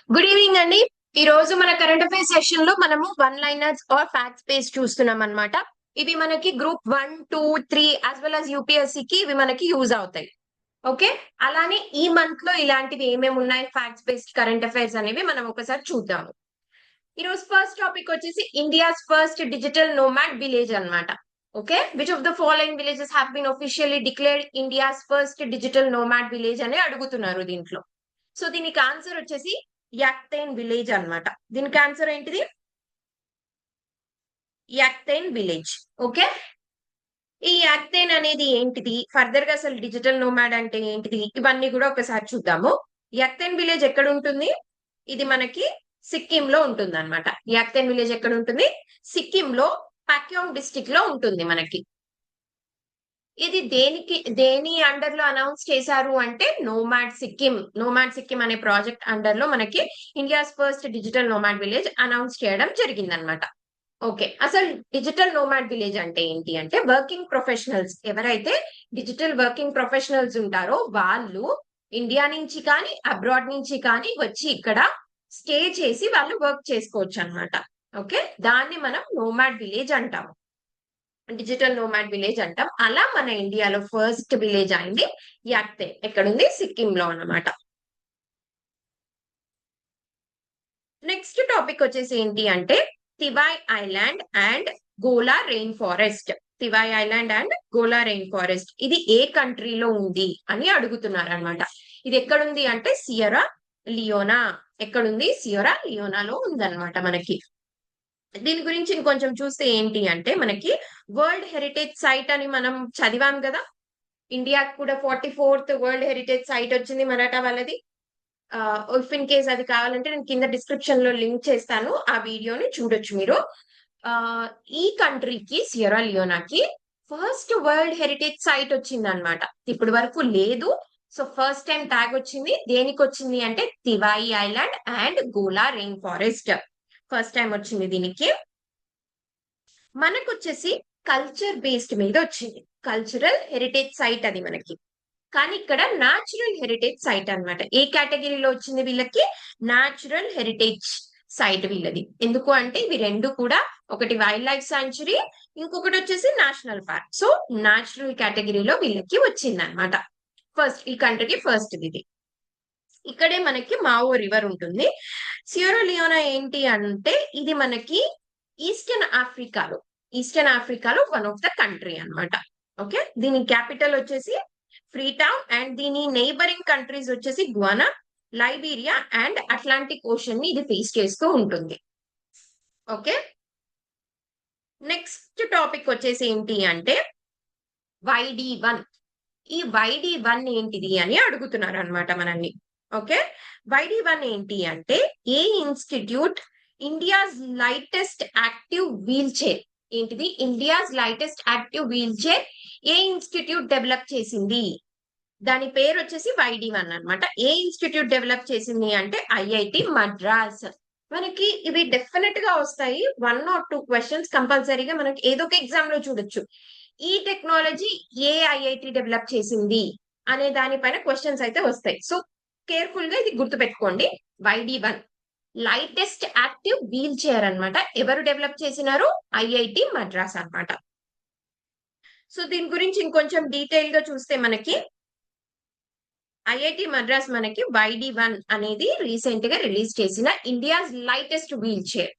Good evening అండి. ఈ రోజు మన కరెంట్ అఫైర్స్ సెషన్ లో మనము one liners or facts base చూస్తున్నాం అన్నమాట. ఇవి మనకి group 1, 2, 3 as well as UPSC కి ఇవి మనకి యూజ్ అవుతాయి. ఓకే. అలానే ఈ మంత్ లో ఇలాంటివి ఏమేమి ఉన్నాయి ఫ్యాక్ట్స్ బేస్డ్ కరెంట్ అఫైర్స్ అనేవి మనం ఒకసారి చూద్దాము. ఈ రోజు ఫస్ట్ టాపిక్ వచ్చేసి India's first digital nomad village అన్నమాట. Okay, which of the following villages have been officially declared India's first digital nomad village అని అడుగుతున్నారు దీంట్లో. సో దీనికి ఆన్సర్ వచ్చేసి యాక్తైన్ విలేజ్ అన్నమాట. దీనికి ఆన్సర్ ఏంటిది? యాక్తైన్ విలేజ్. ఓకే. ఈ యాక్తైన్ అనేది ఏంటిది, ఫర్దర్ గా అసలు డిజిటల్ నోమాడ్ అంటే ఏంటిది, ఇవన్నీ కూడా ఒకసారి చూద్దాము. యాక్తైన్ విలేజ్ ఎక్కడ ఉంటుంది? ఇది మనకి సిక్కిం లో ఉంటుంది అనమాట. యాక్తైన్ విలేజ్ ఎక్కడ ఉంటుంది? సిక్కిం లో పాక్యోంగ్ డిస్ట్రిక్ట్ లో ఉంటుంది మనకి. ఇది దేని అండర్ లో అనౌన్స్ చేశారు అంటే నోమాడ్ సిక్కిం అనే ప్రాజెక్ట్ అండర్ లో మనకి India's first digital nomad village announce చేయడం జరిగింది అనమాట. ఓకే, అసలు డిజిటల్ నోమాడ్ విలేజ్ అంటే ఏంటి అంటే, వర్కింగ్ ప్రొఫెషనల్స్ ఎవరైతే డిజిటల్ వర్కింగ్ ప్రొఫెషనల్స్ ఉంటారో వాళ్ళు ఇండియా నుంచి కానీ అబ్రాడ్ నుంచి కానీ వచ్చి ఇక్కడ స్టే చేసి వాళ్ళు వర్క్ చేసుకోవచ్చు అన్నమాట. ఓకే, దాన్ని మనం నోమాడ్ విలేజ్ అంటాము, డిజిటల్ నోమాడ్ విలేజ్ అంటాం. అలా మన ఇండియాలో ఫస్ట్ విలేజ్ అయింది యాక్తే. ఎక్కడుంది? సిక్కిం లో అన్నమాట. నెక్స్ట్ టాపిక్ వచ్చేసి ఏంటి అంటే తివాయ్ island and Gola rain forest. తివాయ్ island and Gola rain forest ఇది ఏ కంట్రీలో ఉంది అని అడుగుతున్నారు అనమాట. ఇది ఎక్కడుంది అంటే సియరా లియోనా. ఎక్కడుంది? సియరా లియోనాలో ఉందన్నమాట మనకి. దీని గురించి ఇంకొంచెం చూస్తే ఏంటి అంటే మనకి వరల్డ్ హెరిటేజ్ సైట్ అని మనం చదివాం కదా. ఇండియాకి కూడా 44th వరల్డ్ హెరిటేజ్ సైట్ వచ్చింది మరాఠా వాళ్ళది. ఇఫ్ ఇన్ కేస్ అది కావాలంటే నేను కింద డిస్క్రిప్షన్ లో లింక్ చేస్తాను, ఆ వీడియోని చూడొచ్చు మీరు. ఆ ఈ కంట్రీకి సియరా లియోనాకి ఫస్ట్ వరల్డ్ హెరిటేజ్ సైట్ వచ్చింది అనమాట. ఇప్పటి వరకు లేదు. సో ఫస్ట్ టైం ట్యాగ్ వచ్చింది. దేనికి వచ్చింది అంటే తివాయి island and Gola rain forest first time వచ్చింది దీనికి. మనకు వచ్చేసి కల్చర్ బేస్డ్ మీద వచ్చింది. కల్చరల్ హెరిటేజ్ సైట్ అది మనకి. కానీ ఇక్కడ న్యాచురల్ హెరిటేజ్ సైట్ అన్నమాట. ఏ కేటగిరీలో వచ్చింది వీళ్ళకి? న్యాచురల్ హెరిటేజ్ సైట్ వీళ్ళది. ఎందుకు అంటే ఇవి రెండు కూడా, ఒకటి వైల్డ్ లైఫ్ సాంచురీ, ఇంకొకటి వచ్చేసి నేషనల్ పార్క్. సో న్యాచురల్ కేటగిరీలో వీళ్ళకి వచ్చింది అనమాట. ఫస్ట్ ఈ కంట్రీకి ఫస్ట్ ఇది. ఇక్కడే మనకి మావో రివర్ ఉంటుంది. సియరా లియోనా ఏంటి అంటే ఇది మనకి ఈస్టర్న్ ఆఫ్రికాలో వన్ ఆఫ్ ద కంట్రీ అన్నమాట. ఓకే, దీని క్యాపిటల్ వచ్చేసి ఫ్రీ టౌన్ అండ్ దీని నైబరింగ్ కంట్రీస్ వచ్చేసి గువానా, లైబీరియా అండ్ అట్లాంటిక్ ఓషన్ ని ఇది ఫేస్ చేస్తూ ఉంటుంది. ఓకే, నెక్స్ట్ టాపిక్ వచ్చేసి ఏంటి అంటే YD1. ఈ YD1 ఏంటిది అని అడుగుతున్నారు అనమాట మనల్ని. ఓకే, YD1 ఏంటి అంటే ఏ institute India's lightest active wheelchair. ఏంటిది? India's lightest active wheelchair ఏ ఇన్స్టిట్యూట్ డెవలప్ చేసింది? దాని పేరు వచ్చేసి YD1 అన్నమాట. ఏ ఇన్స్టిట్యూట్ డెవలప్ చేసింది అంటే ఐఐటి మద్రాస్. మనకి ఇవి డెఫినెట్ గా వస్తాయి. 1 or 2 క్వశ్చన్స్ కంపల్సరీగా మనకి ఏదో ఒక ఎగ్జామ్ లో చూడొచ్చు. ఈ టెక్నాలజీ ఏ ఐఐటి డెవలప్ చేసింది అనే దానిపైన క్వశ్చన్స్ అయితే వస్తాయి. సో కేర్ఫుల్ గా ఇది గుర్తుపెట్టుకోండి. YD1 lightest active wheel chair అన్నమాట. ఎవరు డెవలప్ చేసినారు? ఐఐటి మద్రాస్ అన్నమాట. సో దీని గురించి ఇంకొంచెం డీటెయిల్ గా చూస్తే మనకి ఐఐటి మద్రాస్ మనకి YD1 అనేది రీసెంట్ గా రిలీజ్ చేసిన India's lightest wheel chair.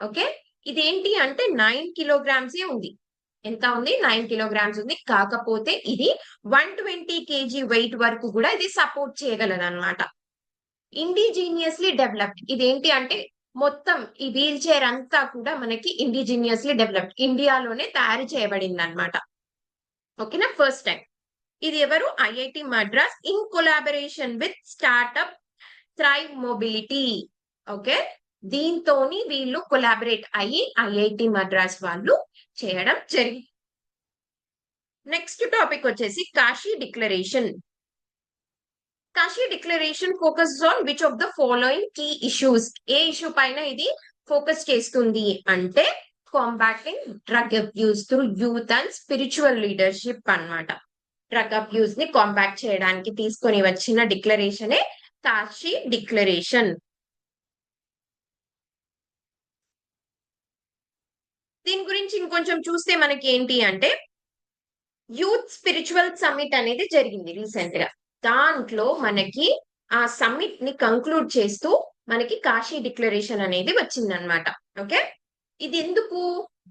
Okay, ఇదేంటి అంటే 9 kilograms ఉంది. ఎంత ఉంది? 9 kilograms ఉంది. కాకపోతే ఇది 120 kg వెయిట్ వరకు కూడా ఇది సపోర్ట్ చేయగలదు అనమాట. Indigenously developed. ఇదేంటి అంటే మొత్తం ఈ వీల్ చైర్ అంతా కూడా మనకి ఇండిజీనియస్లీ డెవలప్డ్, ఇండియాలోనే తయారు చేయబడింది అనమాట. ఓకేనా, ఫస్ట్ టైం. ఇది ఎవరు? IIT Madras in collaboration with startup Thrive mobility. Okay, దీంతోని వీళ్ళు కొలాబరేట్ అయ్యి ఐఐటి మద్రాస్ వాళ్ళు చేయడం జరిగింది. నెక్స్ట్ టాపిక్ వచ్చేసి Kashi declaration. Kashi declaration focus on which of the following key issues. ఏ ఇష్యూ పైన ఇది ఫోకస్ చేస్తుంది అంటే combating drug abuse through youth and spiritual leadership అన్నమాట. డ్రగ్ అబ్యూస్ ని కాంబాక్ట్ చేయడానికి తీసుకొని వచ్చిన డిక్లరేషనే కాశీ డిక్లరేషన్. దీని గురించి ఇంకొంచెం చూస్తే మనకి ఏంటి అంటే యూత్ స్పిరిచువల్ సమ్మిట్ అనేది జరిగింది రీసెంట్ గా. దాంట్లో మనకి ఆ సమ్మిట్ ని కంక్లూడ్ చేస్తూ మనకి కాశీ డిక్లరేషన్ అనేది వచ్చిందనమాట. ఓకే, ఇది ఎందుకు?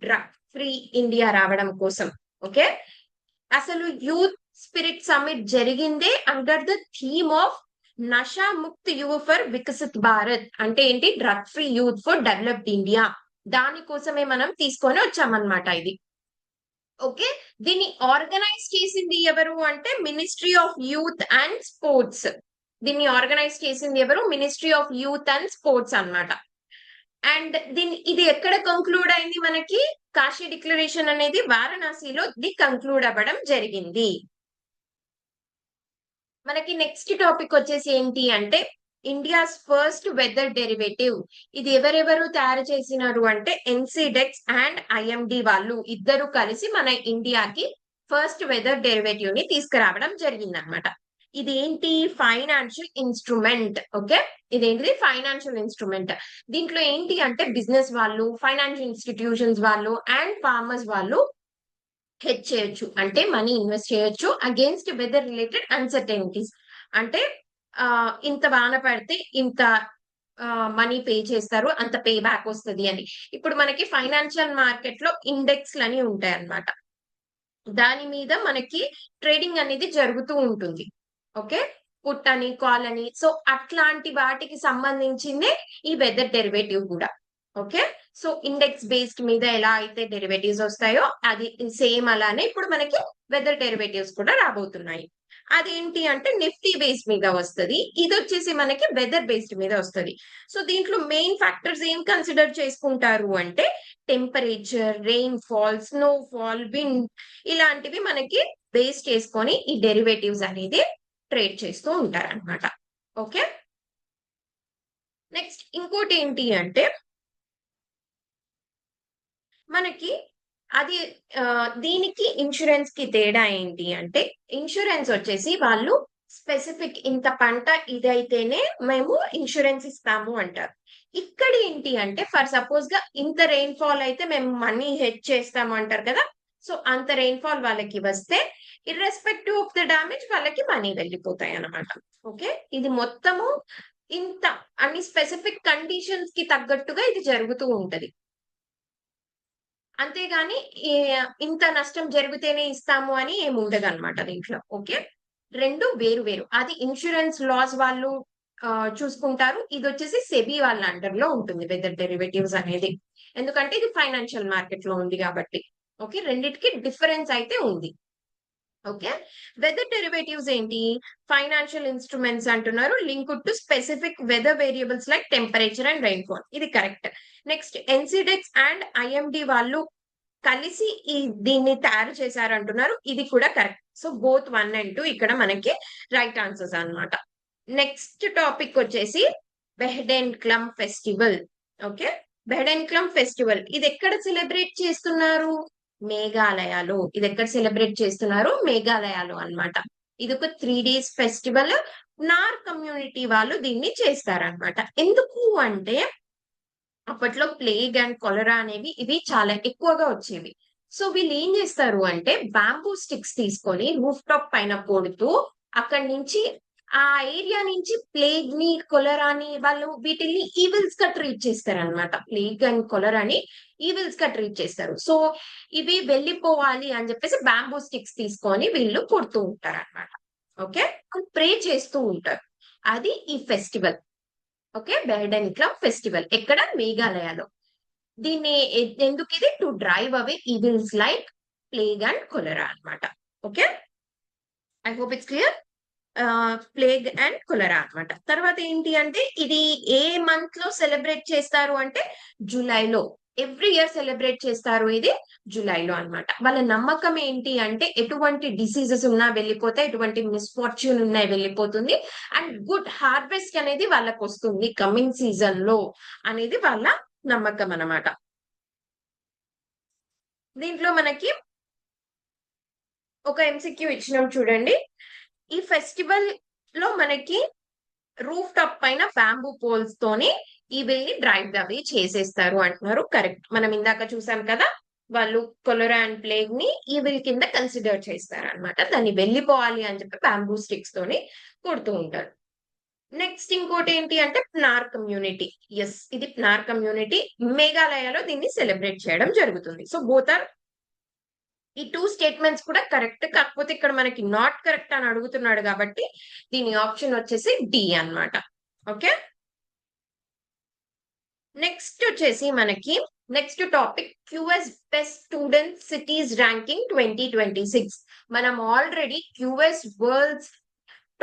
డ్రగ్ ఫ్రీ ఇండియా రావడం కోసం. ఓకే, అసలు యూత్ స్పిరిట్ సమ్మిట్ జరిగిందే under the theme of Nasha Mukt యువ ఫర్ వికసిత్ భారత్. అంటే ఏంటి? Drug free youth for developed India. దానికోసమే మనం తీసుకొని వచ్చామన్నమాట ఇది. ఓకే, దీన్ని ఆర్గనైజ్ చేసింది ఎవరు అంటే ministry of youth and sports. దీన్ని ఆర్గనైజ్ చేసింది ఎవరు? Ministry of youth and sports అన్నమాట. అండ్ ఇది ఎక్కడ కంక్లూడ్ అయింది? మనకి కాశీ డిక్లరేషన్ అనేది వారణాసిలో ఇది కంక్లూడ్ అవ్వడం జరిగింది. మనకి నెక్స్ట్ టాపిక్ వచ్చేసి ఏంటి అంటే ఇండియాస్ ఫస్ట్ వెదర్ డెరివేటివ్. ఇది ఎవరెవరు తయారు చేసినారు అంటే ఎన్సిడెక్స్ అండ్ ఐఎండి వాళ్ళు ఇద్దరు కలిసి మన ఇండియాకి ఫస్ట్ వెదర్ డెరివేటివ్ ని తీసుకురావడం జరిగింది అనమాట. ఇది ఏంటి? Financial instrument. ఓకే, ఇదేంటిది? Financial instrument. దీంట్లో ఏంటి అంటే బిజినెస్ వాళ్ళు, ఫైనాన్షియల్ ఇన్స్టిట్యూషన్స్ వాళ్ళు అండ్ ఫార్మర్స్ వాళ్ళు హెడ్జ్ చేయొచ్చు, అంటే మనీ ఇన్వెస్ట్ చేయొచ్చు అగేన్స్ట్ వెదర్ రిలేటెడ్ అన్సర్టెనిటీస్. అంటే ఇంత వాన పడితే ఇంత మనీ పే చేస్తారు, అంత పే బ్యాక్ వస్తుంది అని. ఇప్పుడు మనకి ఫైనాన్షియల్ మార్కెట్ లో ఇండెక్స్ లని ఉంటాయి అన్నమాట. దాని మీద మనకి ట్రేడింగ్ అనేది జరుగుతూ ఉంటుంది. ఓకే, పుట్ అని, కాల్ అని. సో అట్లాంటి వాటికి సంబంధించిందే ఈ వెదర్ డెరివేటివ్ కూడా. ఓకే, సో ఇండెక్స్ బేస్డ్ మీద ఎలా అయితే డెరివేటివ్స్ వస్తాయో అది సేమ్ అలానే ఇప్పుడు మనకి వెదర్ డెరివేటివ్స్ కూడా రాబోతున్నాయి. అదేంటి అంటే నిఫ్టీ బేస్ మీద వస్తుంది. ఇది వచ్చేసి మనకి వెదర్ బేస్డ్ మీద వస్తుంది. సో దీంట్లో మెయిన్ ఫ్యాక్టర్స్ ఏం కన్సిడర్ చేసుకుంటారు అంటే temperature, rain fall, snow fall, wind, ఇలాంటివి మనకి బేస్ చేసుకొని ఈ డెరివేటివ్స్ అనేది ట్రేడ్ చేస్తూ ఉంటారు అనమాట. ఓకే, నెక్స్ట్ ఇంకోటి ఏంటి అంటే మనకి అది దీనికి ఇన్సూరెన్స్ కి తేడా ఏంటి అంటే ఇన్సూరెన్స్ వచ్చేసి వాళ్ళు స్పెసిఫిక్ ఇంత పంట ఇదైతేనే మేము ఇన్సూరెన్స్ ఇస్తాము అంటారు. ఇక్కడ ఏంటి అంటే ఫర్ సపోజ్ గా ఇంత రెయిన్ ఫాల్ అయితే మేము మనీ హెడ్ చేస్తాము అంటారు కదా. సో అంత రెయిన్ ఫాల్ వాళ్ళకి వస్తే ఇర్రెస్పెక్టివ్ ఆఫ్ ద డామేజ్ వాళ్ళకి మనీ వెళ్ళిపోతాయి అన్నమాట. ఓకే, ఇది మొత్తము ఇంత అన్ని స్పెసిఫిక్ కండిషన్స్ కి తగ్గట్టుగా ఇది జరుగుతూ ఉంటది. అంతేగాని ఇంత నష్టం జరిగితేనే ఇస్తాము అని ఏమి ఉండదు అనమాట దీంట్లో. ఓకే, రెండు వేరు వేరు. అది ఇన్సూరెన్స్ లాస్ వాళ్ళు చూసుకుంటారు. ఇది వచ్చేసి సెబీ వాళ్ళ అండర్ లో ఉంటుంది వెదర్ డెరివేటివ్స్ అనేది. ఎందుకంటే ఇది ఫైనాన్షియల్ మార్కెట్ లో ఉంది కాబట్టి. ఓకే, రెండిటికి డిఫరెన్స్ అయితే ఉంది. ఓకే, వెదర్ డెరివేటివ్స్ ఏంటి? ఫైనాన్షియల్ ఇన్స్ట్రుమెంట్స్ అంటున్నారు linked to specific weather variables like temperature and rainfall. ఇది correct. Next NCDEX and IMD వాళ్ళు కలిసి దీన్ని తయారు చేశారు అంటున్నారు. ఇది కూడా కరెక్ట్. సో బోత్ 1 and 2 ఇక్కడ మనకి రైట్ ఆన్సర్స్ అన్నమాట. నెక్స్ట్ టాపిక్ వచ్చేసి బెహ్డెన్ క్లమ్ ఫెస్టివల్. ఓకే, బెహ్డెన్ క్లమ్ ఫెస్టివల్ ఇది ఎక్కడ సెలబ్రేట్ చేస్తున్నారు? మేఘాలయలో. ఇది ఎక్కడ సెలబ్రేట్ చేస్తున్నారు? మేఘాలయలో అన్నమాట. ఇది ఒక 3 days ఫెస్టివల్. నార్ కమ్యూనిటీ వాళ్ళు దీన్ని చేస్తారన్నమాట. ఎందుకు అంటే అప్పట్లో ప్లేగ్ అండ్ కొలరా అనేవి ఇవి చాలా ఎక్కువగా వచ్చేవి. సో వీళ్ళు ఏం చేస్తారు అంటే బ్యాంబూ స్టిక్స్ తీసుకొని రూఫ్ టాప్ పైన కొడుతూ అక్కడి నుంచి ఆ ఏరియా నుంచి ప్లేగ్ ని, కొలరాని వాళ్ళు వీటిని ఈవిల్స్ గా ట్రీట్ చేస్తారు అనమాట. ప్లేగ్ అండ్ కొలరాని ఈవిల్స్ గా ట్రీట్ చేస్తారు. సో ఇవి వెళ్ళిపోవాలి అని చెప్పేసి బ్యాంబూ స్టిక్స్ తీసుకొని వీళ్ళు కొడుతూ ఉంటారు అనమాట. ఓకే, ప్రే చేస్తూ ఉంటారు. అది ఈ festival. Okay, Behdienkhlam festival ఎక్కడ? మేఘాలయలో. దీన్ని ఎందుకు? ఇది to drive away evils like plague and cholera అన్నమాట. Okay, I hope it's clear. Plague and cholera అన్నమాట. తర్వాత ఏంటి అంటే ఇది ఏ మంత్ లో సెలబ్రేట్ చేస్తారు అంటే జూలైలో. ఎవ్రీ ఇయర్ సెలబ్రేట్ చేస్తారు ఇది జూలైలో అన్నమాట. వాళ్ళ నమ్మకం ఏంటి అంటే ఎటువంటి డిసీజెస్ ఉన్నా వెళ్ళిపోతే, ఎటువంటి మిస్ఫార్చ్యూన్ ఉన్నా వెళ్ళిపోతుంది అండ్ గుడ్ హార్వెస్ట్ అనేది వాళ్ళకి వస్తుంది కమింగ్ సీజన్ లో అనేది వాళ్ళ నమ్మకం అన్నమాట. దీంట్లో మనకి ఒక ఎంసిక్యూ ఇచ్చినాం చూడండి. ఈ ఫెస్టివల్ లో మనకి రూఫ్ టాప్ పైన బ్యాంబూ పోల్స్ తోని ఈ వీల్ని డ్రైవ్ అవి చేసేస్తారు అంటున్నారు. కరెక్ట్. మనం ఇందాక చూసాం కదా వాళ్ళు కొలరా అండ్ ప్లేగ్ ని ఈవిల్ కింద కన్సిడర్ చేస్తారనమాట. దాన్ని వెళ్ళిపోవాలి అని చెప్పి బ్యాంబూ స్టిక్స్ తోని కొడుతూ ఉంటారు. నెక్స్ట్ ఇంకోటి ఏంటి అంటే ప్నార్ కమ్యూనిటీ. ఎస్, ఇది ప్నార్ కమ్యూనిటీ. మేఘాలయలో దీన్ని సెలబ్రేట్ చేయడం జరుగుతుంది. సో బోత్ ఆర్, ఈ 2 స్టేట్మెంట్స్ కూడా కరెక్ట్. కాకపోతే ఇక్కడ మనకి నాట్ కరెక్ట్ అని అడుగుతున్నాడు కాబట్టి దీని ఆప్షన్ వచ్చేసి డి అన్నమాట. ఓకే, నెక్స్ట్ వచ్చేసి మనకి next topic QS best student cities ranking 2026. మనం already QS world's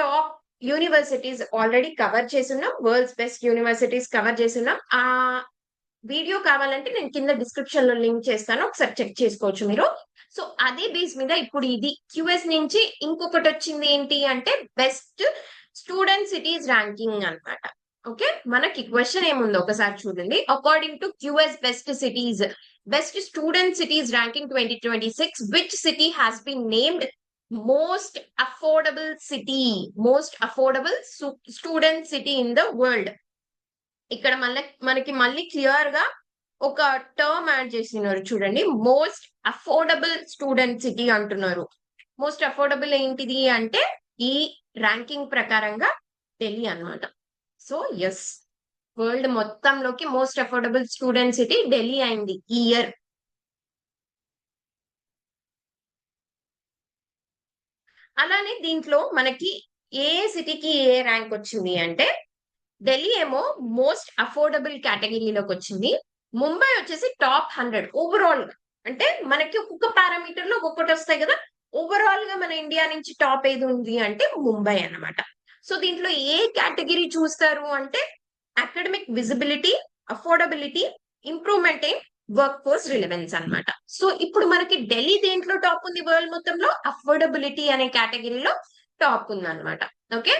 top universities already cover చేస్తున్నాం. వరల్డ్స్ బెస్ట్ యూనివర్సిటీస్ కవర్ చేస్తున్నాం. ఆ వీడియో కావాలంటే నేను కింద డిస్క్రిప్షన్ లో లింక్ చేస్తాను, ఒకసారి చెక్ చేసుకోవచ్చు మీరు. సో అదే బేస్ మీద ఇప్పుడు ఇది క్యూఎస్ నుంచి ఇంకొకటి వచ్చింది ఏంటి అంటే బెస్ట్ స్టూడెంట్ సిటీస్ ర్యాంకింగ్ అన్నమాట. ఓకే, మనకి క్వశ్చన్ ఏముందో ఒకసారి చూడండి. According to QS best student cities ranking 2026, which city has been named most affordable student city in the world. ఇక్కడ మనకి మళ్ళీ క్లియర్ గా ఒక టర్మ్ యాడ్ చేసినారు చూడండి. మోస్ట్ అఫోర్డబుల్ స్టూడెంట్ సిటీ అంటున్నారు. మోస్ట్ అఫోర్డబుల్ ఏంటిది అంటే ఈ ర్యాంకింగ్ ప్రకారంగా ఢిల్లీ అన్నమాట. సో ఎస్, వరల్డ్ మొత్తంలోకి most affordable student city Delhi అయింది ఈ ఇయర్. అలానే దీంట్లో మనకి ఏ సిటీకి ఏ ర్యాంక్ వచ్చింది అంటే ఢిల్లీ ఏమో మోస్ట్ అఫోర్డబుల్ కేటగిరీలోకి వచ్చింది. ముంబై వచ్చేసి టాప్ 100 ఓవరాల్ గా. అంటే మనకి ఒక్కొక్క పారామీటర్ లో ఒక్కొక్కటి వస్తాయి కదా. ఓవరాల్ గా మన ఇండియా నుంచి టాప్ ఏది ఉంది అంటే ముంబై అన్నమాట. సో దీంట్లో ఏ కేటగిరీ చూస్తారు అంటే academic visibility, affordability, improvement in work force relevance అన్నమాట. సో ఇప్పుడు మనకి ఢిల్లీ దేంట్లో టాప్ ఉంది వరల్డ్ మొత్తంలో? అఫోర్డబిలిటీ అనే కేటగిరీలో టాప్ ఉంది అనమాట. ఓకే,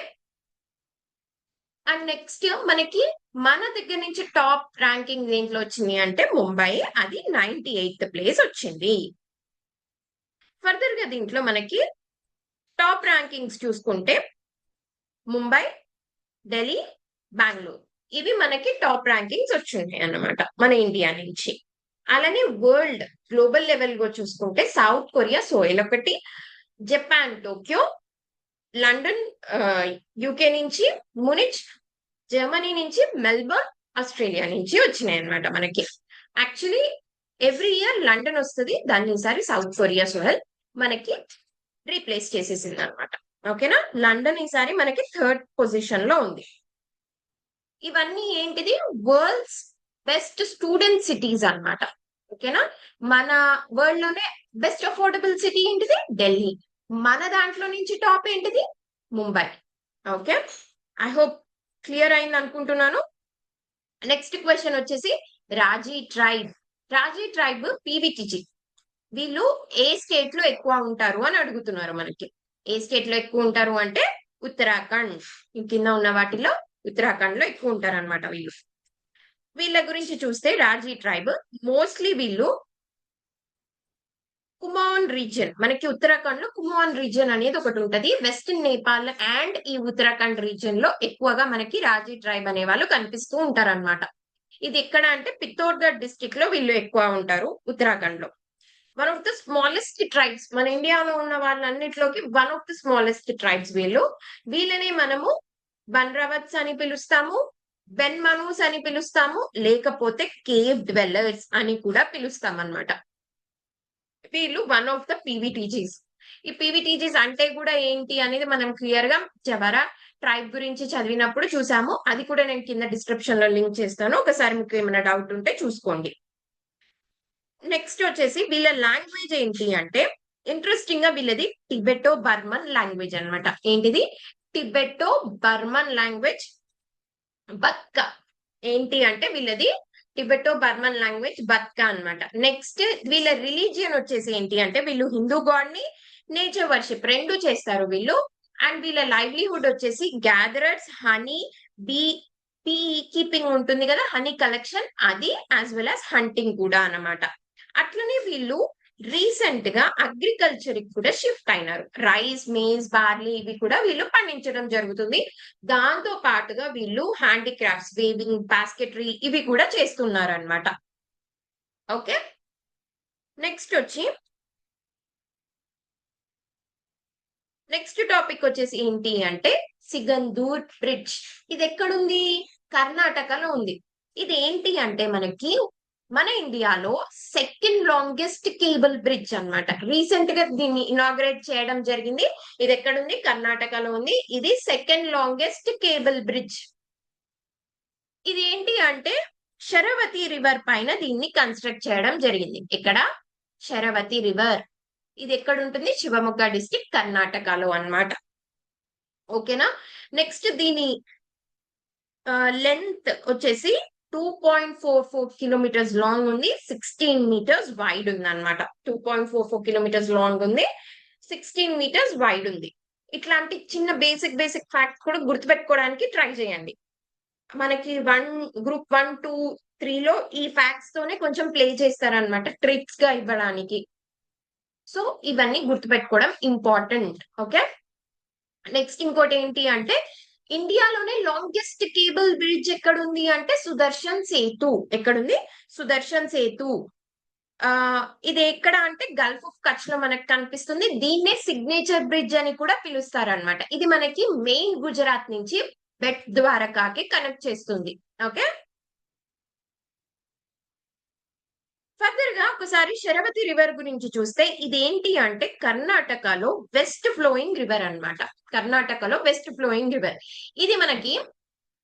అండ్ నెక్స్ట్ మనకి మన దగ్గర నుంచి టాప్ ర్యాంకింగ్ దేంట్లో వచ్చింది అంటే ముంబై, అది 98th ప్లేస్ వచ్చింది. ఫర్దర్ గా దీంట్లో మనకి టాప్ ర్యాంకింగ్స్ చూసుకుంటే ముంబై, ఢిల్లీ, బెంగళూరు, ఇవి మనకి టాప్ ర్యాంకింగ్స్ వచ్చింటాయి అన్నమాట మన ఇండియా నుంచి. అలానే వరల్డ్ గ్లోబల్ లెవెల్ గా చూసుకుంటే సౌత్ కొరియా సోయల్ ఒకటి, జపాన్ టోక్యో, లండన్ యూకే నుంచి మునిచ్, జర్మనీ నుంచి మెల్బర్న్, ఆస్ట్రేలియా నుంచి వచ్చినాయి అనమాట మనకి. యాక్చువల్లీ ఎవ్రీ ఇయర్ లండన్ వస్తుంది, దాన్ని ఈసారి సౌత్ కొరియా సోయల్ మనకి రీప్లేస్ చేసేసింది అనమాట. ఓకేనా, లండన్ ఈసారి మనకి 3rd పొజిషన్ లో ఉంది. ఇవన్నీ ఏంటిది? వరల్డ్స్ బెస్ట్ స్టూడెంట్ సిటీస్ అన్నమాట. ఓకేనా, మన వరల్డ్ లోనే బెస్ట్ అఫోర్డబుల్ సిటీ ఏంటిది? ఢిల్లీ. మన దాంట్లో నుంచి టాప్ ఏంటిది? Mumbai. Okay, I hope clear అయింది అనుకుంటున్నాను. నెక్స్ట్ క్వశ్చన్ వచ్చేసి రాజీ ట్రైబ్ పీవీటీజీ, వీళ్ళు ఏ స్టేట్ లో ఎక్కువ ఉంటారు అని అడుగుతున్నారు మనకి. ఏ స్టేట్ లో ఎక్కువ ఉంటారు అంటే ఉత్తరాఖండ్. ఈ కింద ఉన్న వాటిలో ఉత్తరాఖండ్ లో ఎక్కువ ఉంటారు అనమాట వీళ్ళు. వీళ్ళ గురించి చూస్తే రాజీ ట్రైబ్ మోస్ట్లీ వీళ్ళు కుమాన్ రీజియన్, మనకి ఉత్తరాఖండ్ లో కుమాన్ రీజియన్ అనేది ఒకటి ఉంటది. వెస్టర్న్ నేపాల్ అండ్ ఈ ఉత్తరాఖండ్ రీజియన్ లో ఎక్కువగా మనకి రాజీ ట్రైబ్ అనే వాళ్ళు కనిపిస్తూ ఉంటారు అనమాట. ఇది ఎక్కడ అంటే పిత్తోర్గఢ్ డిస్ట్రిక్ట్ లో వీళ్ళు ఎక్కువ ఉంటారు ఉత్తరాఖండ్ లో. One of the smallest tribes మన ఇండియాలో ఉన్న వాళ్ళన్నిటిలోకి one of the smallest tribes వీళ్ళు. వీళ్ళని మనము బన్రవత్స్ అని పిలుస్తాము, బెన్ మనూస్ అని పిలుస్తాము, లేకపోతే కేవ్ డ్వెల్లర్స్ అని కూడా పిలుస్తాం అన్నమాట. వీళ్ళు వన్ ఆఫ్ ద పీవీటీజీస్. ఈ పీవీటీజీస్ అంటే కూడా ఏంటి అనేది మనం క్లియర్ గా జవరా ట్రైబ్ గురించి చదివినప్పుడు చూసాము. అది కూడా నేను కింద డిస్క్రిప్షన్ లో లింక్ చేస్తాను, ఒకసారి మీకు ఏమైనా డౌట్ ఉంటే చూసుకోండి. నెక్స్ట్ వచ్చేసి వీళ్ళ లాంగ్వేజ్ ఏంటి అంటే ఇంట్రెస్టింగ్ గా వీళ్ళది టిబెటో బర్మన్ లాంగ్వేజ్ అన్నమాట. ఏంటిది? టిబెటో బర్మన్ లాంగ్వేజ్ బత్కా. ఏంటి అంటే వీళ్ళది టిబెటో బర్మన్ లాంగ్వేజ్ బత్కా అన్నమాట. నెక్స్ట్ వీళ్ళ రిలీజియన్ వచ్చేసి ఏంటి అంటే వీళ్ళు హిందూ గాడ్ ని నేచర్ వర్షిప్ రెండు చేస్తారు వీళ్ళు. అండ్ వీళ్ళ లైవ్లీహుడ్ వచ్చేసి gatherers, honey, bee bee keeping ఉంటుంది కదా, హనీ కలెక్షన్, అది యాజ్ వెల్ యాజ్ హంటింగ్ కూడా అన్నమాట. అట్లనే వీళ్ళు రీసెంట్ గా అగ్రికల్చర్ కూడా షిఫ్ట్ అయినారు. రైస్, మేజ్, బార్లీ ఇవి కూడా వీళ్ళు పండించడం జరుగుతుంది. దాంతో పాటుగా వీళ్ళు హ్యాండీక్రాఫ్ట్స్, వేవింగ్, బాస్కెటరీ ఇవి కూడా చేస్తున్నారు అనమాట. ఓకే, నెక్స్ట్ టాపిక్ వచ్చేసి ఏంటి అంటే సిగందూర్ బ్రిడ్జ్. ఇది ఎక్కడుంది? కర్ణాటకలో ఉంది. ఇది ఏంటి అంటే మనకి మన ఇండియాలో సెకండ్ లాంగెస్ట్ కేబుల్ బ్రిడ్జ్ అన్నమాట. రీసెంట్ గా దీన్ని ఇనాగ్రేట్ చేయడం జరిగింది. ఇది ఎక్కడుంది? కర్ణాటకలో ఉంది. ఇది సెకండ్ లాంగెస్ట్ కేబుల్ బ్రిడ్జ్. ఇది ఏంటి అంటే శరవతి రివర్ పైన దీన్ని కన్స్ట్రక్ట్ చేయడం జరిగింది. ఇక్కడ శరవతి రివర్. ఇది ఎక్కడ ఉంటుంది? శివమొగ్గ డిస్ట్రిక్ట్, కర్ణాటకలో అన్నమాట. ఓకేనా? నెక్స్ట్ దీని లెంత్ వచ్చేసి 2.44 కిలోమీటర్స్ లాంగ్ ఉంది, 16 మీటర్స్ వైడ్ ఉంది అనమాట. 2.44 కిలోమీటర్స్ లాంగ్ ఉంది, 16 మీటర్స్ వైడ్ ఉంది. ఇట్లాంటి చిన్న బేసిక్ ఫ్యాక్ట్స్ కూడా గుర్తుపెట్టుకోవడానికి ట్రై చేయండి. మనకి గ్రూప్ 1, 2, 3లో ఈ ఫ్యాక్ట్స్ తోనే కొంచెం ప్లే చేస్తారనమాట, ట్రిక్స్ గా ఇవ్వడానికి. సో ఇవన్నీ గుర్తుపెట్టుకోవడం ఇంపార్టెంట్. ఓకే, నెక్స్ట్ ఇంకోటి ఏంటి అంటే ఇండియాలోనే లాంగెస్ట్ కేబుల్ బ్రిడ్జ్ ఎక్కడుంది అంటే సుదర్శన్ సేతు. ఎక్కడుంది? సుదర్శన్ సేతు. ఇది ఎక్కడ అంటే గల్ఫ్ ఆఫ్ కచ్ లో మనకు కనిపిస్తుంది. దీన్నే సిగ్నేచర్ బ్రిడ్జ్ అని కూడా పిలుస్తారనమాట. ఇది మనకి మెయిన్ గుజరాత్ నుంచి బెట్ ద్వారకాకి కనెక్ట్ చేస్తుంది. ఓకే, ఫర్దర్ గా ఒకసారి శరవతి రివర్ గురించి చూస్తే ఇదేంటి అంటే కర్ణాటకలో వెస్ట్ ఫ్లోయింగ్ రివర్ అన్నమాట. కర్ణాటకలో వెస్ట్ ఫ్లోయింగ్ రివర్. ఇది మనకి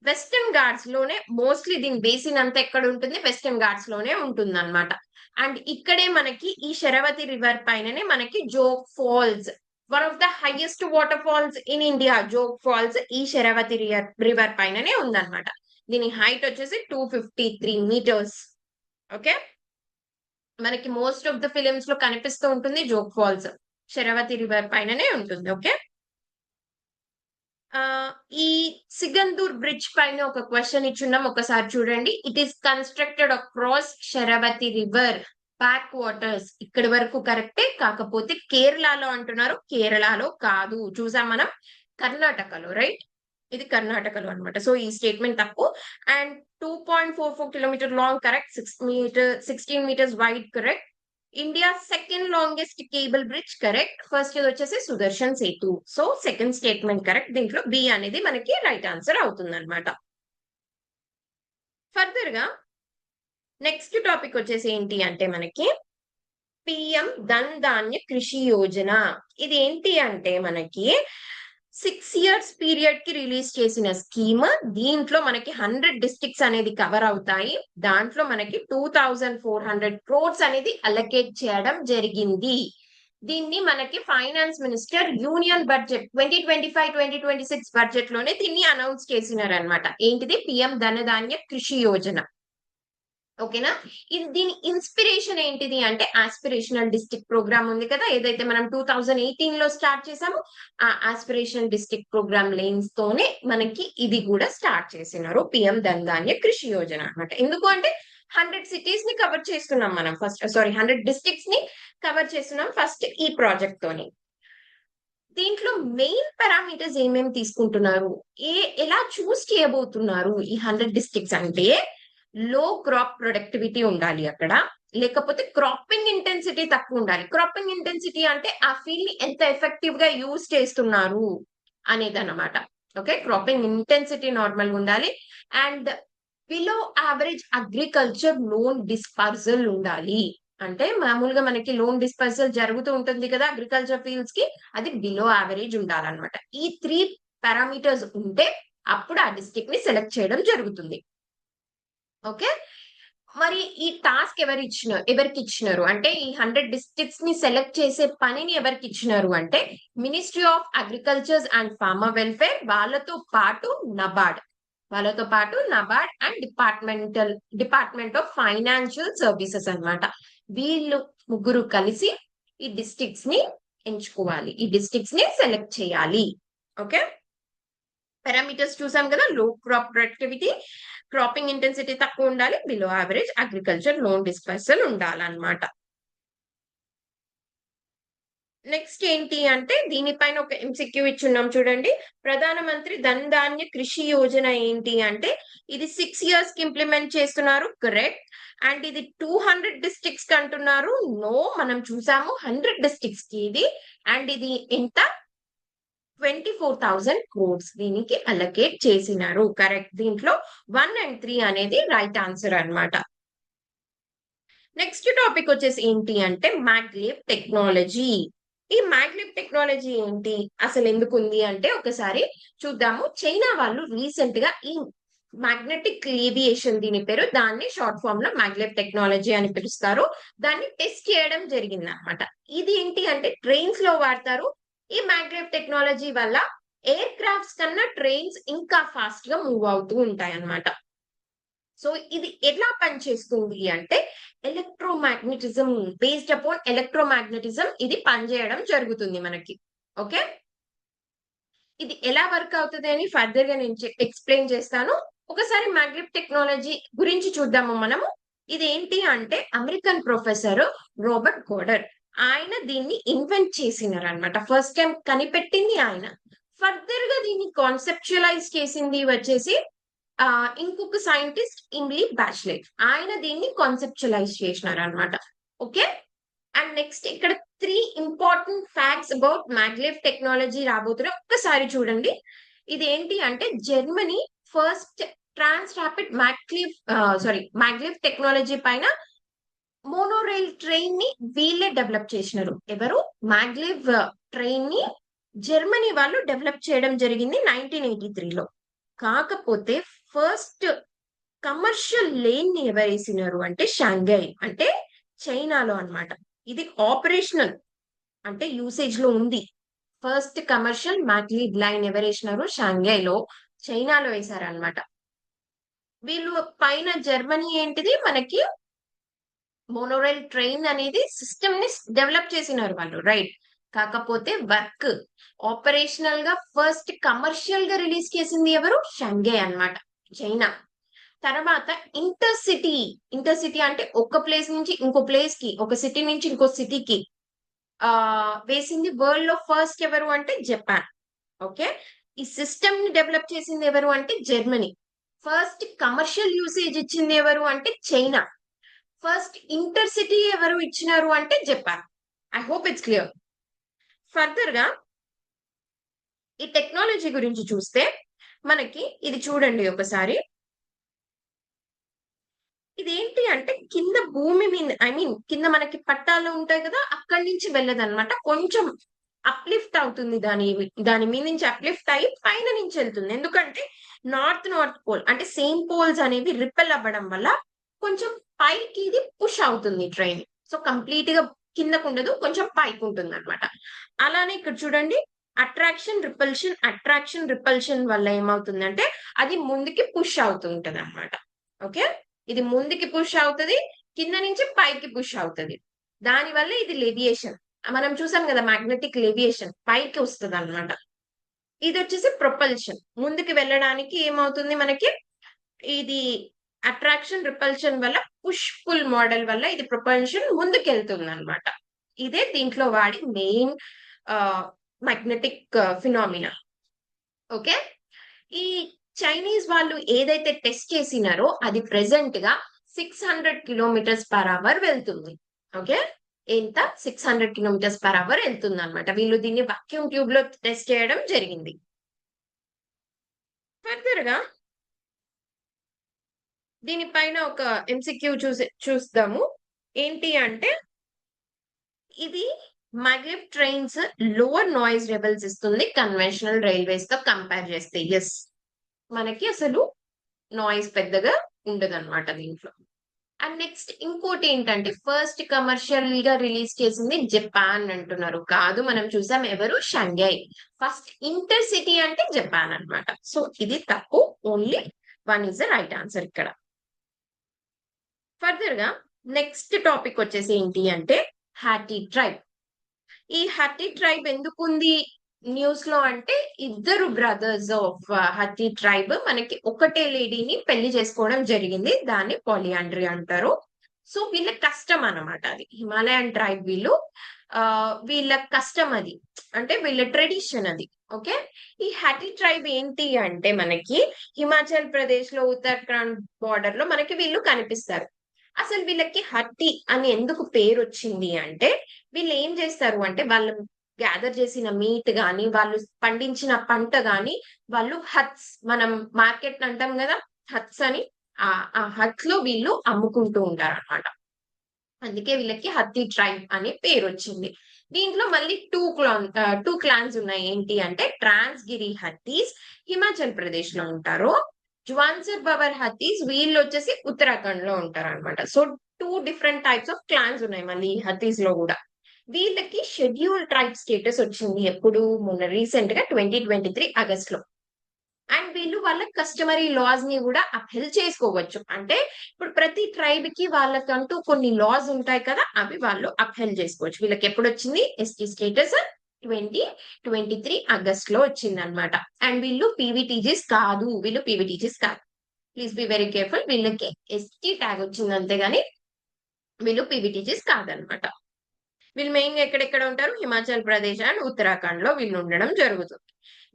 వెస్టర్న్ ఘాట్స్ లోనే మోస్ట్లీ దీని బేసిన్ అంతా ఎక్కడ ఉంటుంది? వెస్టర్న్ ఘాట్స్ లోనే ఉంటుంది అనమాట. అండ్ ఇక్కడే మనకి ఈ శరవతి రివర్ పైననే మనకి Jog falls, one of the highest water falls in India. Jog falls ఈ శరవతి రివర్ పైననే ఉందన్నమాట. దీని హైట్ వచ్చేసి 253 మీటర్స్. ఓకే, మనకి మోస్ట్ ఆఫ్ ద ఫిలిమ్స్ లో కనిపిస్తూ ఉంటుంది జోగ్ ఫాల్స్. శరవతి రివర్ పైననే ఉంటుంది. ఓకే, ఈ సిగందూర్ బ్రిడ్జ్ పైన ఒక క్వశ్చన్ ఇచ్చున్నాం, ఒకసారి చూడండి. It is constructed across Sharavathi river backwaters. ఇక్కడి వరకు కరెక్టే, కాకపోతే కేరళలో అంటున్నారు. కేరళలో కాదు, చూసాం మనం, కర్ణాటకలో. రైట్, ఇది కర్ణాటకలో అనమాట. సో ఈ స్టేట్మెంట్ తప్పు. And 2.44 kilometer long correct, 16 meters wide correct. India second longest cable bridge correct. First ఇది వచ్చేసి Sudarshan Setu. So second statement correct. దీంట్లో బి అనేది మనకి రైట్ ఆన్సర్ అవుతుంది అనమాట. ఫర్దర్ గా నెక్స్ట్ టాపిక్ వచ్చేసి ఏంటి అంటే మనకి పిఎం ధన్ ధాన్య కృషి యోజన. ఇది ఏంటి అంటే మనకి 6 ఇయర్స్ పీరియడ్ కి రిలీజ్ చేసిన స్కీమ్. దీంట్లో మనకి 100 డిస్ట్రిక్ట్స్ అనేది కవర్ అవుతాయి. దాంట్లో మనకి 2400 క్రోర్స్ అనేది అలొకేట్ చేయడం జరిగింది. దీన్ని మనకి finance minister union budget 2025-2026 budget లోనే దీన్ని అనౌన్స్ చేసినారనమాట. ఏంటిది? పిఎం ధనధాన్య కృషి యోజన. ఓకేనా? ఇది దీని ఇన్స్పిరేషన్ ఏంటిది అంటే ఆస్పిరేషనల్ డిస్ట్రిక్ట్ ప్రోగ్రామ్ ఉంది కదా, ఏదైతే మనం 2018 లో స్టార్ట్ చేసామో ఆ ఆస్పిరేషనల్ డిస్ట్రిక్ట్ ప్రోగ్రామ్ లైన్స్ తోనే మనకి ఇది కూడా స్టార్ట్ చేసినారు, పిఎం ధన్ ధాన్య కృషి యోజన అనమాట. ఎందుకు అంటే 100 సిటీస్ ని కవర్ చేస్తున్నాం మనం ఫస్ట్, 100 డిస్ట్రిక్ట్స్ ని కవర్ చేస్తున్నాం ఫస్ట్ ఈ ప్రాజెక్ట్ తోని. దీంట్లో మెయిన్ పారామీటర్స్ ఏమేమి తీసుకుంటున్నారు, ఎలా చూస్ చేయబోతున్నారు ఈ 100 డిస్ట్రిక్ట్స్ అంటే లో క్రాప్ ప్రొడక్టివిటీ ఉండాలి అక్కడ, లేకపోతే క్రాపింగ్ ఇంటెన్సిటీ తక్కువ ఉండాలి. క్రాపింగ్ ఇంటెన్సిటీ అంటే ఆ ఫీల్డ్ ని ఎంత ఎఫెక్టివ్ గా యూజ్ చేస్తున్నారు అనేది అన్నమాట. ఓకే, క్రాపింగ్ ఇంటెన్సిటీ నార్మల్ ఉండాలి. And below average agriculture loan dispersal ఉండాలి. అంటే మామూలుగా మనకి లోన్ డిస్పర్సల్ జరుగుతూ ఉంటుంది కదా అగ్రికల్చర్ ఫీల్డ్స్ కి, అది బిలో యావరేజ్ ఉండాలన్నమాట. ఈ 3 పారామీటర్స్ ఉంటే అప్పుడు ఆ డిస్ట్రిక్ట్ ని సెలెక్ట్ చేయడం జరుగుతుంది. ఓకే, మరి ఈ టాస్క్ ఎవరికి ఇచ్చినారు అంటే ఈ 100 డిస్ట్రిక్ట్స్ ని సెలెక్ట్ చేసే పనిని ఎవరికి ఇచ్చినారు అంటే ministry of agriculture and farmer welfare, వాళ్ళతో పాటు NABARD and department of financial services అన్నమాట. వీళ్ళు ముగ్గురు కలిసి ఈ డిస్ట్రిక్ట్స్ ని ఎంచుకోవాలి, ఈ డిస్ట్రిక్ట్స్ ని సెలెక్ట్ చేయాలి. ఓకే, పారామీటర్స్ చూసాం కదా, లో క్రాప్ ప్రొడక్టివిటీ, క్రాపింగ్ ఇంటెన్సిటీ తక్కువ ఉండాలి, below average agriculture loan dispersal ఉండాలన్నమాట. నెక్స్ట్ ఏంటి అంటే దీనిపైన ఒక ఎంసిక్యూ ఇచ్చున్నాం చూడండి. ప్రధానమంత్రి ధన్ ధాన్య కృషి యోజన ఏంటి అంటే ఇది 6 ఇయర్స్ కి ఇంప్లిమెంట్ చేస్తున్నారు. కరెక్ట్. అండ్ ఇది 200 డిస్ట్రిక్ట్స్ కి అంటున్నారు. నో, మనం చూసాము 100 డిస్ట్రిక్ట్స్ కి ఇది. అండ్ ఇది ఎంత? 24,000 crores దీనికి అలొకేట్ చేసినారు. కరెక్ట్. దీంట్లో 1 అండ్ 3 అనేది రైట్ ఆన్సర్ అన్నమాట. నెక్స్ట్ టాపిక్ వచ్చేసి ఏంటి అంటే మ్యాగ్లెవ్ టెక్నాలజీ. ఈ మ్యాగ్లెవ్ టెక్నాలజీ ఏంటి, అసలు ఎందుకు ఉంది అంటే ఒకసారి చూద్దాము. చైనా వాళ్ళు రీసెంట్ గా ఈ మ్యాగ్నెటిక్ లీవియేషన్, దీని పేరు, దాన్ని షార్ట్ ఫామ్ లో మ్యాగ్లెవ్ టెక్నాలజీ అని పిలుస్తారు. దాన్ని టెస్ట్ చేయడం జరిగింది అనమాట. ఇది ఏంటి అంటే ట్రైన్స్ లో వాడతారు. ఈ మ్యాగ్లెవ్ టెక్నాలజీ వల్ల ఎయిర్ క్రాఫ్ట్స్ కన్నా ట్రైన్స్ ఇంకా ఫాస్ట్ గా మూవ్ అవుతూ ఉంటాయి అన్నమాట. సో ఇది ఎలా పనిచేస్తుంది అంటే ఎలక్ట్రోమాగ్నెటిజం, బేస్డ్ అపాన్ ఎలక్ట్రోమాగ్నెటిజం ఇది పనిచేయడం జరుగుతుంది మనకి. ఓకే, ఇది ఎలా వర్క్ అవుతుంది అని ఫర్దర్ గా నేను ఎక్స్ప్లెయిన్ చేస్తాను. ఒకసారి మ్యాగ్లెవ్ టెక్నాలజీ గురించి చూద్దాము మనము. ఇది ఏంటి అంటే అమెరికన్ ప్రొఫెసర్ రాబర్ట్ గోడర్, ఆయన దీన్ని ఇన్వెంట్ చేసినారు అనమాట. ఫస్ట్ టైం కనిపెట్టింది ఆయన. ఫర్దర్ గా దీన్ని కాన్సెప్చువలైజ్ చేసింది వచ్చేసి ఇంకొక సైంటిస్ట్ ఇమ్లీ బ్యాచ్లెట్, ఆయన దీన్ని కాన్సెప్చువలైజ్ చేసినారు అనమాట. ఓకే, అండ్ నెక్స్ట్ ఇక్కడ 3 important facts about maglev technology రాబోతున్నాయి. ఒక్కసారి చూడండి. ఇది ఏంటి అంటే Germany first trans rapid maglev technology పైన మోనోరైల్ ట్రైన్ ని వీళ్ళే డెవలప్ చేసినారు. ఎవరు? మ్యాగ్లెవ్ ట్రైన్ ని జర్మనీ వాళ్ళు డెవలప్ చేయడం జరిగింది 1983లో. కాకపోతే ఫస్ట్ కమర్షియల్ లేన్ ని ఎవరేసినారు అంటే షాంఘై, అంటే చైనాలో అన్నమాట. ఇది ఆపరేషనల్ అంటే యూసేజ్ లో ఉంది. ఫస్ట్ కమర్షియల్ మ్యాగ్లెవ్ లైన్ ఎవరేసినారు? షాంఘైలో, చైనాలో వేశారనమాట. వీళ్ళు పైన జర్మనీ ఏంటిది మనకి మోనోరైల్ ట్రైన్ అనేది సిస్టమ్ ని డెవలప్ చేసినారు వాళ్ళు, రైట్. కాకపోతే వర్క్ ఆపరేషనల్ గా ఫస్ట్ కమర్షియల్ గా రిలీజ్ చేసింది ఎవరు? షాంఘై అన్నమాట, చైనా. తర్వాత ఇంటర్సిటీ, ఇంటర్సిటీ అంటే ఒక ప్లేస్ నుంచి ఇంకో ప్లేస్ కి, ఒక సిటీ నుంచి ఇంకో సిటీకి వేసింది వరల్డ్ లో ఫస్ట్ ఎవరు అంటే జపాన్. ఓకే, ఈ సిస్టమ్ ని డెవలప్ చేసింది ఎవరు అంటే జర్మనీ. ఫస్ట్ కమర్షియల్ యూసేజ్ ఇచ్చింది ఎవరు అంటే చైనా. ఫస్ట్ ఇంటర్సిటీ ఎవరు ఇచ్చినారు అంటే Japan. I hope it's clear. Further గా ఈ టెక్నాలజీ గురించి చూస్తే మనకి ఇది చూడండి ఒకసారి. ఇదేంటి అంటే కింద భూమి మీద, ఐ మీన్ కింద మనకి పట్టాలు ఉంటాయి కదా, అక్కడి నుంచి వెళ్ళదన్నమాట. కొంచెం అప్లిఫ్ట్ అవుతుంది, దాని మీద నుంచి అప్లిఫ్ట్ అయ్యి పైన నుంచి వెళ్తుంది. ఎందుకంటే నార్త్ పోల్ అంటే సేమ్ పోల్స్ అనేవి రిపెల్ అవ్వడం వల్ల కొంచెం పైకి ఇది పుష్ అవుతుంది ట్రైన్. సో కంప్లీట్ గా కిందకు ఉండదు, కొంచెం పైకి ఉంటుంది అనమాట. అలానే ఇక్కడ చూడండి, అట్రాక్షన్ రిపల్షన్ వల్ల ఏమవుతుందంటే అది ముందుకి పుష్ అవుతుంటది అనమాట. ఓకే, ఇది ముందుకి పుష్ అవుతుంది, కింద నుంచి పైకి పుష్ అవుతుంది. దాని వల్ల ఇది లెవియేషన్. మనం చూసాం కదా మ్యాగ్నెటిక్ లెవియేషన్, పైకి వస్తుంది అనమాట. ఇది వచ్చేసి ప్రొపల్షన్, ముందుకు వెళ్ళడానికి ఏమవుతుంది మనకి, ఇది అట్రాక్షన్ రిపల్షన్ వల్ల పుష్ పుల్ మోడల్ వల్ల ఇది ప్రొపల్షన్ ముందుకు వెళ్తుంది అనమాట. ఇదే దీంట్లో వాడి మెయిన్ మ్యాగ్నెటిక్ ఫినామినా. ఓకే, ఈ చైనీస్ వాళ్ళు ఏదైతే టెస్ట్ చేసినారో అది ప్రెసెంట్ గా 600 కిలోమీటర్స్ పర్ అవర్ వెళ్తుంది. ఓకే, ఎంత? 600 కిలోమీటర్స్ పర్ అవర్ వెళ్తుంది అనమాట. వీళ్ళు దీన్ని వాక్యూమ్ ట్యూబ్ లో టెస్ట్ చేయడం జరిగింది. ఫర్దర్ గా దీనిపైన ఒక ఎంసిక్యూ చూద్దాము. ఏంటి అంటే ఇది maglev trains lower noise levels ఇస్తుంది కన్వెన్షనల్ రైల్వేస్ తో కంపేర్ చేస్తే. ఎస్, మనకి అసలు నాయిస్ పెద్దగా ఉండదు అనమాట దీంట్లో. అండ్ నెక్స్ట్ ఇంకోటి ఏంటంటే ఫస్ట్ కమర్షియల్ గా రిలీజ్ చేసింది జపాన్ అంటున్నారు. కాదు, మనం చూసాం ఎవరు? షాంఘై. ఫస్ట్ ఇంటర్సిటీ అంటే జపాన్ అన్నమాట. సో ఇది తప్పు, only 1 is the right answer ఇక్కడ. ఫర్దర్ గా నెక్స్ట్ టాపిక్ వచ్చేసి ఏంటి అంటే హాటీ ట్రైబ్. ఈ హట్టి ట్రైబ్ ఎందుకుంది న్యూస్ లో అంటే ఇద్దరు బ్రదర్స్ ఆఫ్ హట్టి ట్రైబ్ మనకి ఒకటే లేడీని పెళ్లి చేసుకోవడం జరిగింది. దాన్ని పాలియాండ్రీ అంటారు. సో వీళ్ళ కష్టం అన్నమాట, అది హిమాలయన్ ట్రైబ్ వీళ్ళు. వీళ్ళ కష్టం అది. అంటే వీళ్ళ ట్రెడిషన్ అది. ఓకే. ఈ హట్టి ట్రైబ్ ఏంటి అంటే మనకి హిమాచల్ ప్రదేశ్‌లో, ఉత్తరాఖండ్ బోర్డర్‌లో మనకి వీళ్ళు కనిపిస్తారు. అసలు వీళ్ళకి హట్టి అని ఎందుకు పేరొచ్చింది అంటే, వీళ్ళేం చేస్తారు అంటే వాళ్ళు గ్యాదర్ చేసిన మీట్ గాని, వాళ్ళు పండించిన పంట గాని, వాళ్ళు హట్స్ మనం మార్కెట్ అంటాం గదా! హట్స్ అని. ఆ హట్‌లో వీళ్ళు అమ్ముకుంటూ ఉంటారనమాట. అందుకే వీళ్ళకి హత్తి ట్రైబ్ అనే పేరొచ్చింది. దీంట్లో మళ్ళీ 2 క్లాన్స్ ఉన్నాయి. ఏంటి అంటే ట్రాన్స్‌గిరి హత్తీస్ హిమాచల్ ప్రదేశ్‌లో ఉంటారు. జ్వాన్సర్ బవర్ హత్తీస్ వీళ్ళొచ్చేసి ఉత్తరాఖండ్‌లో ఉంటారనమాట. So 2 different types of clans ఉన్నాయి మళ్ళీ ఈ హత్తీస్‌లో గూడా. వీళ్ళకి షెడ్యూల్డ్ ట్రైబ్ స్టేటస్ వచ్చింది ఎప్పుడు? మొన్న రీసెంట్‌గా 2023 ఆగస్ట్‌లో. అండ్ వీళ్ళు వాళ్ళ కస్టమరీ లాస్ ని కూడా అప్‌హెల్డ్ చేసుకోవచ్చు. అంటే ఇప్పుడు ప్రతి ట్రైబ్‌కి వాళ్ళకంటూ కొన్ని లాస్ ఉంటాయి కదా! అవి వాళ్ళు అప్‌హెల్డ్ చేసుకోవచ్చు. వీళ్ళకి ఎప్పుడొచ్చింది? ఎస్టీ స్టేటస్ 2023 ఆగస్ట్‌లో వచ్చిందన్నమాట. అండ్ వీళ్ళు పీవీటీజీస్ కాదు. వీళ్ళు పీవీటీజీస్ కాదు. Please be very careful. వీళ్ళకి ఎస్టీ ట్యాగ్ వచ్చింది అంతే గాని వీళ్ళు పీవీటీజీస్ కాదన్నమాట. వీళ్ళు మెయిన్‌గా ఎక్కడెక్కడ ఉంటారు? హిమాచల్ ప్రదేశ్ అండ్ ఉత్తరాఖండ్‌లో వీళ్ళు ఉండడం జరుగుతుంది.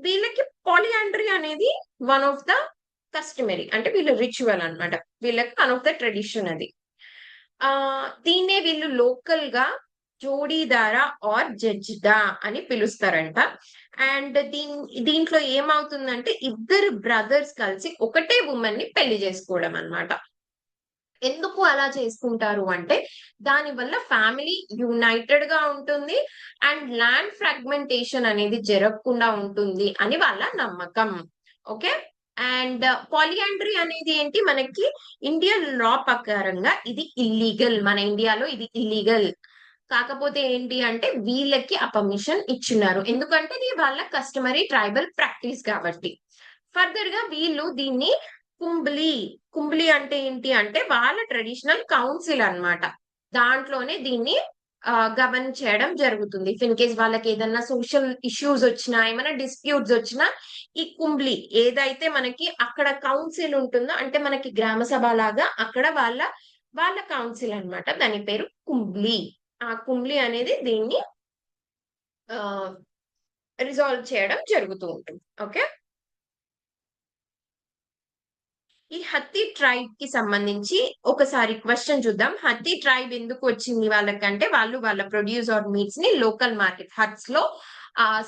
వీళ్ళకి పాలియాండ్రీ అనేది వన్ ఆఫ్ ద కస్టమరీ. అంటే వీళ్ళ రిచువల్ అన్నమాట. వీళ్ళకి వన్ ఆఫ్ ద ట్రెడిషన్ అది. దీన్నే వీళ్ళు లోకల్‌గా జోడీదార ఆర్ జడ్జిదా అని పిలుస్తారంట. అండ్ దీంట్లో ఏమవుతుందంటే ఇద్దరు బ్రదర్స్ కలిసి ఒకటే వుమన్‌ని పెళ్లి చేసుకోవడం అన్నమాట. ఎందుకు అలా చేసుకుంటారు అంటే, దానివల్ల ఫ్యామిలీ యునైటెడ్‌గా ఉంటుంది. అండ్ ల్యాండ్ ఫ్రాగ్మెంటేషన్ అనేది జరగకుండా ఉంటుంది అని వాళ్ళ నమ్మకం. ఓకే. అండ్ పాలియాండ్రీ అనేది ఏంటి మనకి ఇండియన్ లా ప్రకారంగా ఇది ఇల్లీగల్. మన ఇండియాలో ఇది ఇల్లీగల్. కాకపోతే ఏంటి అంటే వీళ్ళకి ఆ పర్మిషన్ ఇచ్చున్నారు. ఎందుకంటే ఇది వాళ్ళ కస్టమరీ ట్రైబల్ ప్రాక్టీస్ కాబట్టి. ఫర్దర్‌గా వీళ్ళు దీన్ని కుంబ్లీ, కుంబ్లీ అంటే ఏంటి అంటే వాళ్ళ ట్రెడిషనల్ కౌన్సిల్ అన్నమాట. దాంట్లోనే దీన్ని గవర్న్ చేయడం జరుగుతుంది. ఇఫ్ ఇన్ కేస్ వాళ్ళకేదన్నా సోషల్ ఇష్యూస్ వచ్చినా, ఏమైనా డిస్ప్యూట్స్ వచ్చినా ఈ కుంబ్లీ ఏదైతే మనకి అక్కడ కౌన్సిల్ ఉంటుందో అంటే మనకి గ్రామ సభ లాగా అక్కడ వాళ్ళ కౌన్సిల్ అన్నమాట. దాని పేరు కుంబ్లీ. ఆ కుంబ్లీ అనేది దీన్ని ఆహ్, రిజాల్వ్ చేయడం జరుగుతూ ఉంటుంది. ఓకే. ఈ హత్తి ట్రైబ్‌కి సంబంధించి ఒకసారి క్వెషన్ చూద్దాం. హత్తి ట్రైబ్ ఎందుకు వచ్చింది వాళ్ళకంటే, వాళ్ళు వాళ్ళ ప్రొడ్యూస్ ఆర్ మీట్స్‌ని లోకల్ మార్కెట్ హట్స్‌లో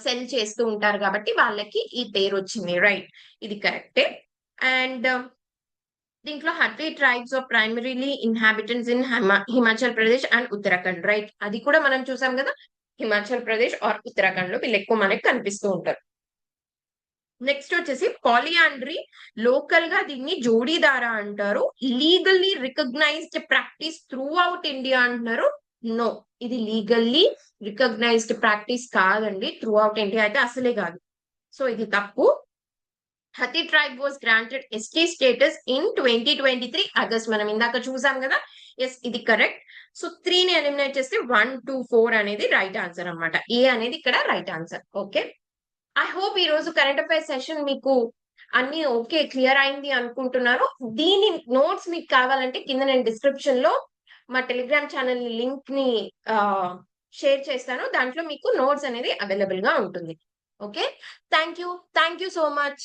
సెల్ చేస్తూ ఉంటారు కాబట్టి వాళ్ళకి ఈ పేరొచ్చింది. రైట్. ఇది కరెక్టే. అండ్ దీంట్లో Hatti tribes are primarily inhabitants in Himachal Pradesh and Uttarakhand. Right. అది కూడా మనం చూసాం గదా! హిమాచల్ ప్రదేశ్ ఆర్ ఉత్తరాఖండ్‌లో వీళ్ళెక్కువ మనకి కనిపిస్తూ ఉంటారు. నెక్స్ట్ వచ్చేసి పాలియాండ్రీ లోకల్‌గా దీన్ని జోడీదారా అంటారు. Legally recognized practice throughout India అంటున్నారు. నో. ఇది లీగల్లీ రికగ్నైజ్డ్ ప్రాక్టీస్ కాదండి. త్రూ ఔట్ ఇండియా అయితే అసలే కాదు. సో ఇది తప్పు. Hatti tribe was granted ST status in 2023 August. మనం ఇందాక చూసాం కదా! యెస్ ఇది కరెక్ట్. సో 3ని ఎలిమినేట్ చేస్తే 1, 2, 4 అనేది రైట్ ఆన్సర్ అన్నమాట. ఏ అనేది ఇక్కడ right answer. Okay. I hope ఈ రోజు కరెంట్ అఫైర్స్ సెషన్ మీకు అన్ని ఓకే క్లియర్ అయింది అనుకుంటున్నాను. దీని నోట్స్ మీకు కావాలంటే కింద నేను డిస్క్రిప్షన్ లో మా టెలిగ్రామ్ ఛానల్ లింక్ ని షేర్ చేస్తాను. దాంట్లో మీకు నోట్స్ అనేది అవైలబుల్ గా ఉంటుంది. Okay. Thank you so much.